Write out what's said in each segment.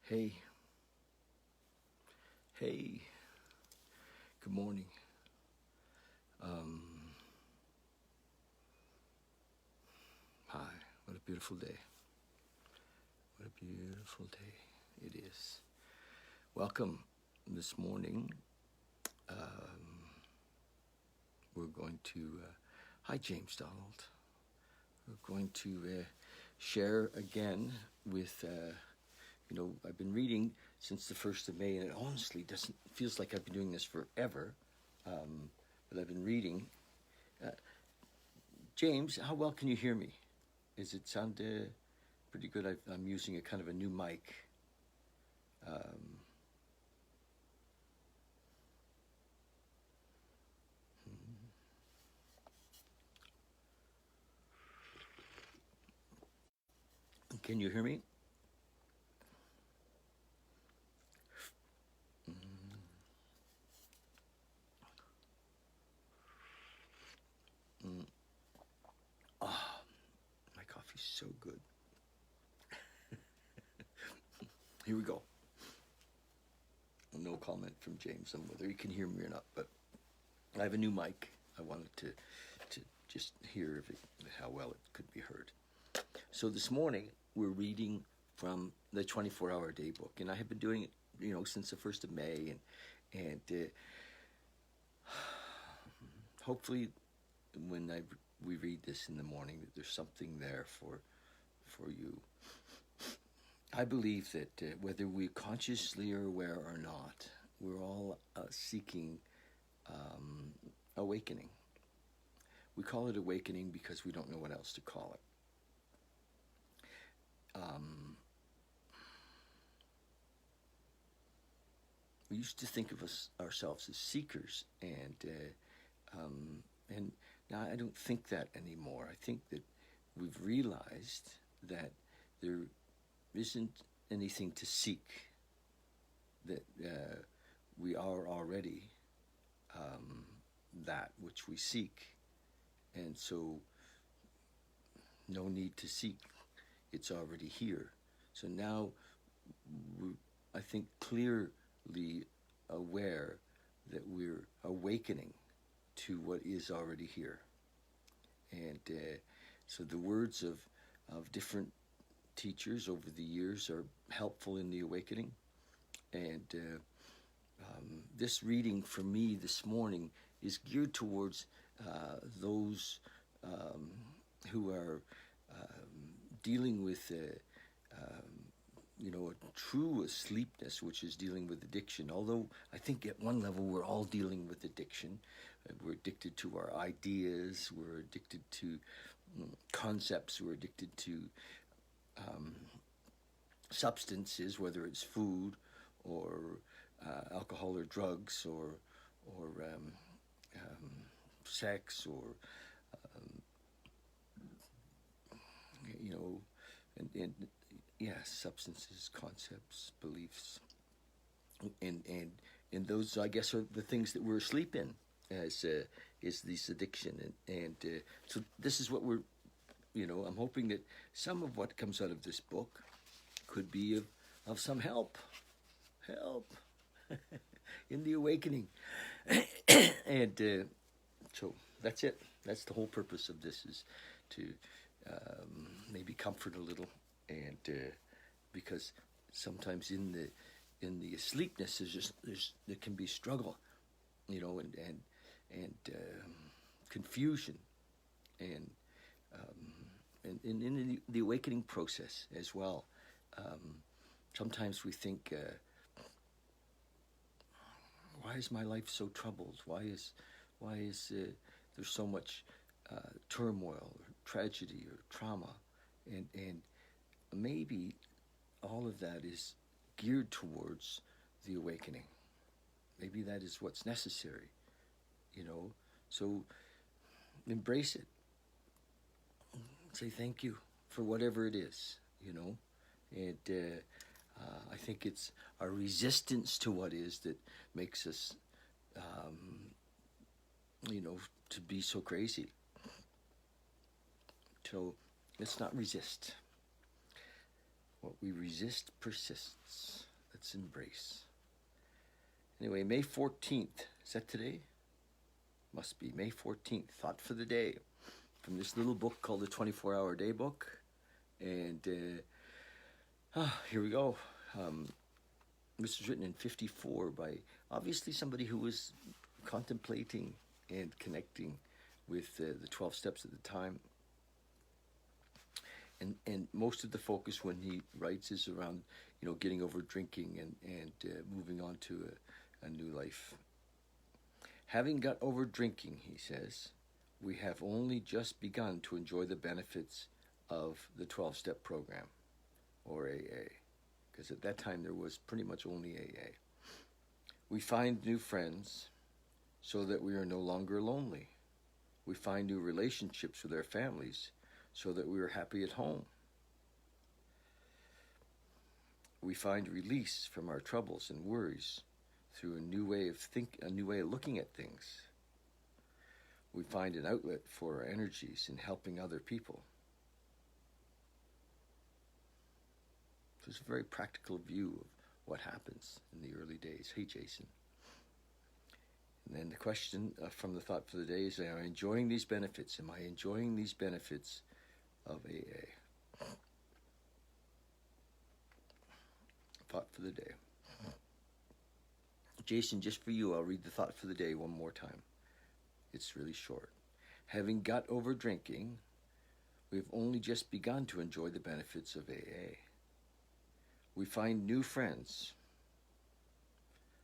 Hey, hey, good morning. Um, Hi, what a beautiful day. What a beautiful day it is. Welcome this morning. We're going to, hi James Donald. We're going to share again with, I've been reading since the 1st of May, and it honestly feels like I've been doing this forever. But I've been reading. James, how well can you hear me? Does it sound pretty good? I'm using a kind of a new mic. Can you hear me? Ah, my coffee's so good. Here we go. No comment from James on whether he can hear me or not, but I have a new mic. I wanted to just hear how well it could be heard. So this morning we're reading from the 24-hour day book, and I have been doing it, since the 1st of May, and hopefully when we read this in the morning, that there's something there for you. I believe that whether we consciously are aware or not, we're all seeking awakening. We call it awakening because we don't know what else to call it. We used to think of ourselves as seekers, and now I don't think that anymore. I think that we've realized that there isn't anything to seek, that we are already that which we seek, and so no need to seek. It's already here. So now we're, I think, clearly aware that we're awakening to what is already here. And so the words of different teachers over the years are helpful in the awakening. And this reading for me this morning is geared towards those who are dealing with a true asleepness, which is dealing with addiction. Although I think at one level we're all dealing with addiction. We're addicted to our ideas, we're addicted to concepts, we're addicted to substances, whether it's food or alcohol or drugs or sex or substances, concepts, beliefs, and those, I guess, are the things that we're asleep in, as is this addiction, and so this is what we're, I'm hoping that some of what comes out of this book could be of some help in the awakening, and so that's it. That's the whole purpose of this, is to maybe comfort a little, and because sometimes in the asleepness there can be struggle, and confusion, and in the awakening process as well. Sometimes we think, why is my life so troubled? Why is there so much turmoil or tragedy or trauma? And maybe all of that is geared towards the awakening. Maybe that is what's necessary, So embrace it. Say thank you for whatever it is, And I think it's our resistance to what is that makes us, to be so crazy. So let's not resist. What we resist persists. Let's embrace. Anyway, May 14th. Is that today? Must be May 14th. Thought for the day. From this little book called the 24-Hour Day Book. And here we go. This was written in 1954 by obviously somebody who was contemplating and connecting with the 12 steps at the time. And most of the focus when he writes is around, getting over drinking and moving on to a new life. Having got over drinking, he says, we have only just begun to enjoy the benefits of the 12-step program, or AA, because at that time there was pretty much only AA. We find new friends so that we are no longer lonely. We find new relationships with our families so that we are happy at home. We find release from our troubles and worries through a new way of looking at things. We find an outlet for our energies in helping other people. So it's a very practical view of what happens in the early days. Hey, Jason. And then the question from the thought for the day is, am I enjoying these benefits? Am I enjoying these benefits of AA? Thought for the day. Jason, just for you, I'll read the thought for the day one more time. It's really short. Having got over drinking, we have only just begun to enjoy the benefits of AA. We find new friends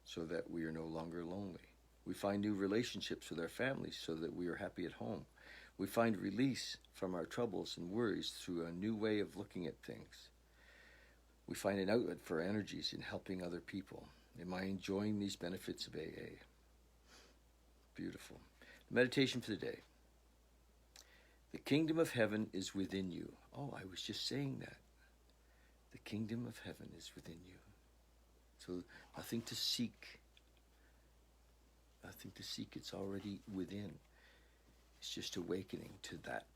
so that we are no longer lonely. We find new relationships with our families so that we are happy at home. We find release from our troubles and worries through a new way of looking at things. We find an outlet for our energies in helping other people. Am I enjoying these benefits of AA? Beautiful. Meditation for the day. The kingdom of heaven is within you. Oh, I was just saying that. The kingdom of heaven is within you. So nothing to seek. Nothing to seek. It's already within. It's just awakening to that.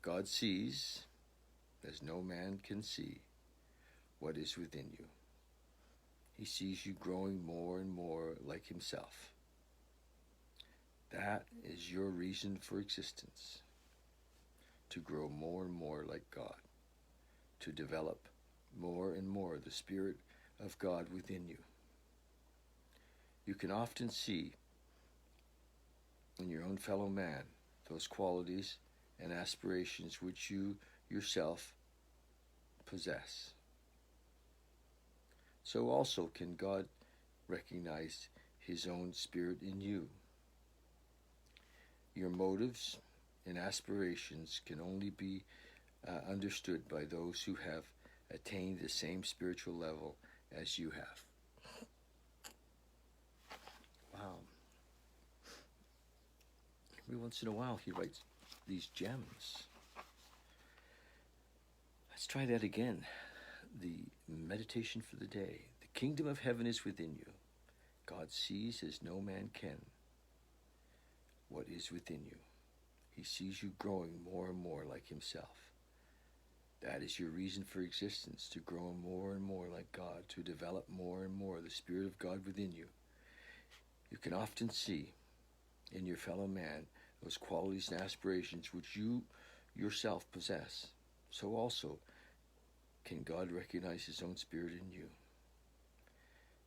God sees as no man can see what is within you. He sees you growing more and more like himself. That is your reason for existence. To grow more and more like God. To develop more and more the Spirit of God within you. You can often see in your own fellow man those qualities and aspirations which you yourself possess. So also can God recognize his own spirit in you. Your motives and aspirations can only be understood by those who have attained the same spiritual level as you have. Wow. Every once in a while he writes these gems. Let's try that again. The meditation for the day. The kingdom of heaven is within you. God sees as no man can what is within you. He sees you growing more and more like himself. That is your reason for existence, to grow more and more like God, to develop more and more the Spirit of God within you. You can often see in your fellow man those qualities and aspirations which you yourself possess. So also can God recognize his own spirit in you.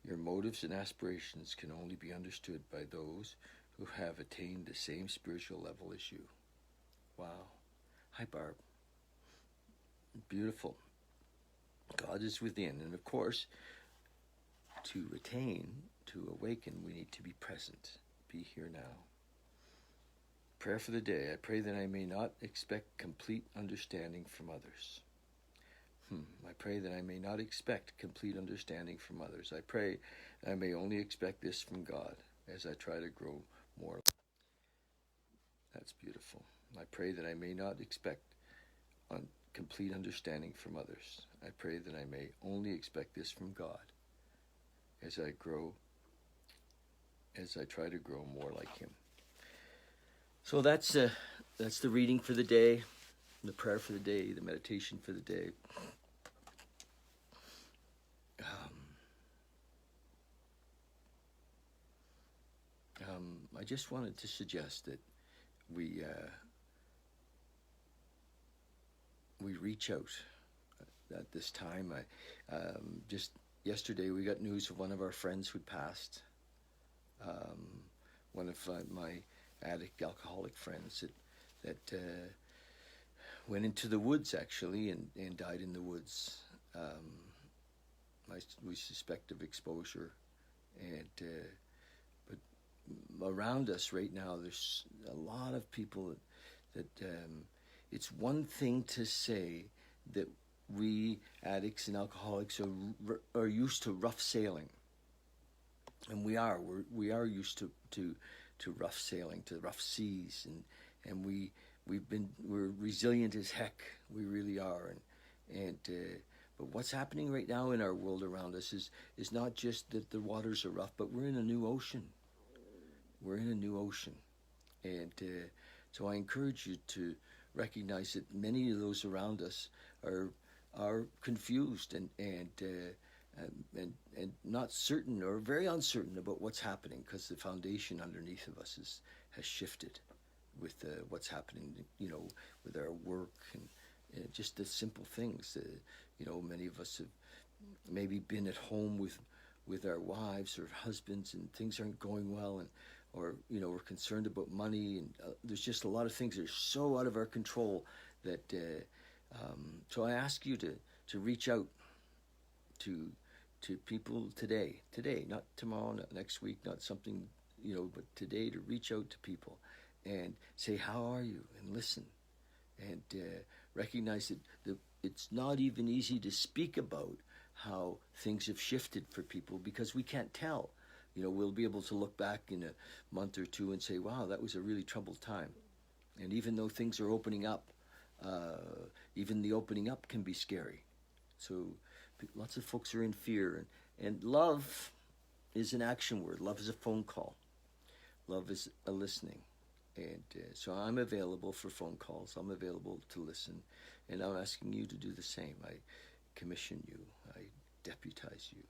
Your motives and aspirations can only be understood by those who have attained the same spiritual level as you. Wow. Hi, Barb. Beautiful. God is within. And of course, to attain, to awaken, we need to be present. Be here now. Prayer for the day. I pray that I may not expect complete understanding from others. I pray that I may not expect complete understanding from others. I pray that I may only expect this from God as I try to grow more. That's beautiful. I pray that I may not expect complete understanding from others. I pray that I may only expect this from God as I try to grow more like him. So that's the reading for the day. the prayer for the day, the meditation for the day. I just wanted to suggest that we reach out at this time. Just yesterday we got news of one of our friends who'd passed. One of my addict, alcoholic friends that went into the woods actually and died in the woods. We suspect of exposure, and but around us right now, there's a lot of people that it's one thing to say that we addicts and alcoholics are used to rough sailing, and we are used to rough sailing, to rough seas, and we're resilient as heck. We really are, and but what's happening right now in our world around us is not just that the waters are rough, but we're in a new ocean. We're in a new ocean, and so I encourage you to recognize that many of those around us are confused and not certain, or very uncertain about what's happening, because the foundation underneath of us has shifted with what's happening, with our work and just the simple things. Many of us have maybe been at home with our wives or husbands, and things aren't going well, or we're concerned about money, and there's just a lot of things that are so out of our control that so I ask you to reach out to people today, not tomorrow, not next week, not something, but today, to reach out to people and say, how are you? And listen, and recognize that it's not even easy to speak about how things have shifted for people, because we can't tell. We'll be able to look back in a month or two and say, wow, that was a really troubled time. And even though things are opening up, even the opening up can be scary. So lots of folks are in fear. And love is an action word. Love is a phone call. Love is a listening. And so I'm available for phone calls. I'm available to listen. And I'm asking you to do the same. I commission you. I deputize you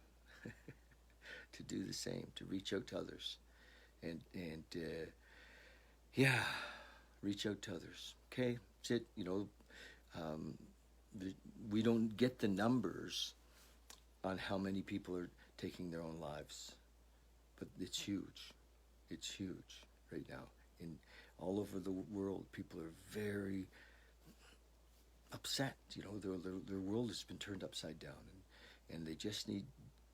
to do the same, to reach out to others. And reach out to others. Okay? That's it. We don't get the numbers on how many people are taking their own lives. But it's huge. It's huge right now. All over the world, people are very upset. Their world has been turned upside down, and they just need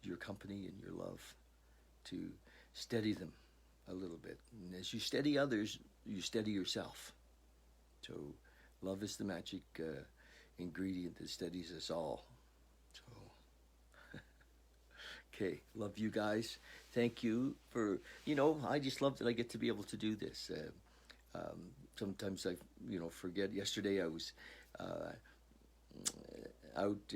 your company and your love to steady them a little bit. And as you steady others, you steady yourself. So love is the magic ingredient that steadies us all. So, okay, love you guys. Thank you for, I just love that I get to be able to do this. Sometimes I, forget. Yesterday I was out.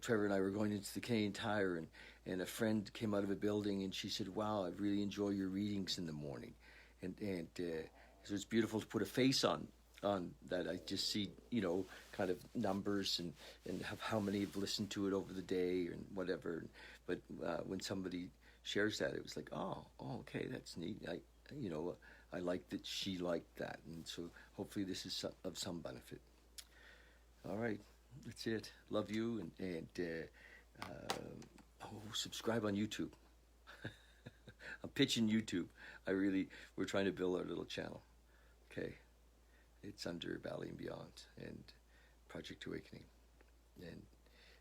Trevor and I were going into the Canadian Tire, and a friend came out of a building, and she said, "Wow, I really enjoy your readings in the morning," and so it's beautiful to put a face on that. I just see, kind of numbers and have how many have listened to it over the day and whatever. But when somebody shares that, it was like, oh, okay, that's neat. I like that she liked that, and so hopefully this is of some benefit. All right, that's it. Love you, and subscribe on YouTube. I'm pitching YouTube. We're trying to build our little channel. Okay, it's under Valley and Beyond and Project Awakening. And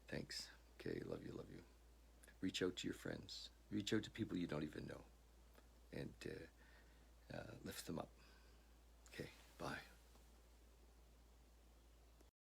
thanks. Okay, love you. Reach out to your friends. Reach out to people you don't even know, and lift them up. Okay, bye.